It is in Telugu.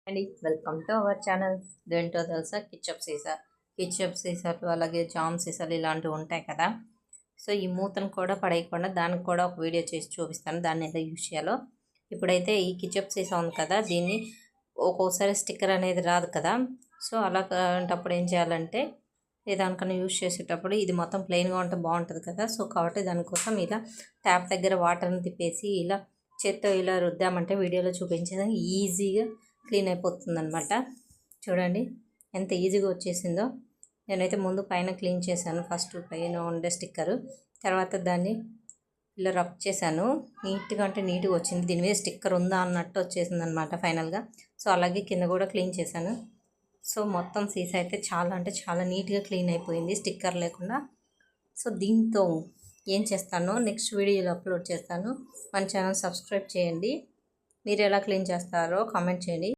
అండి వెల్కమ్ టు అవర్ ఛానల్. దేంటో తెలుసా? కిచప్ సీసాలు అలాగే జామ్ సీసాలు ఇలాంటివి ఉంటాయి కదా. సో ఈ మూతను కూడా పడేయకుండా దానికి కూడా ఒక వీడియో చేసి చూపిస్తాను, దాన్ని ఎలా యూజ్ చేయాలో. ఇప్పుడైతే ఈ కిచప్ సీసా ఉంది కదా, దీన్ని ఒక్కోసారి స్టిక్కర్ అనేది రాదు కదా. సో అలాంటప్పుడు ఏం చేయాలంటే దానికన్నా యూజ్ చేసేటప్పుడు ఇది మొత్తం ప్లెయిన్గా ఉంటే బాగుంటుంది కదా. సో కాబట్టి దానికోసం ఇలా ట్యాప్ దగ్గర వాటర్ని తిప్పేసి ఇలా చేత్తో ఇలా రుద్దామంటే వీడియోలో చూపించేది ఈజీగా క్లీన్ అయిపోతుంది అనమాట. చూడండి ఎంత ఈజీగా వచ్చేసిందో. నేనైతే ముందు పైన క్లీన్ చేశాను, ఫస్ట్ పైన ఉండే స్టిక్కరు, తర్వాత దాన్ని ఇలా రబ్ చేశాను. నీట్గా అంటే నీట్గా వచ్చింది, దీని మీద స్టిక్కర్ ఉందా అన్నట్టు వచ్చేసింది అనమాట ఫైనల్గా. సో అలాగే కింద కూడా క్లీన్ చేశాను. సో మొత్తం సీసా అయితే చాలా అంటే చాలా నీట్గా క్లీన్ అయిపోయింది స్టిక్కర్ లేకుండా. సో దీంతో ఏం చేస్తానో నెక్స్ట్ వీడియోలో అప్లోడ్ చేస్తాను. మన ఛానల్ సబ్స్క్రైబ్ చేయండి. మీరు ఎలా క్లీన్ చేస్తారో కామెంట్ చేయండి.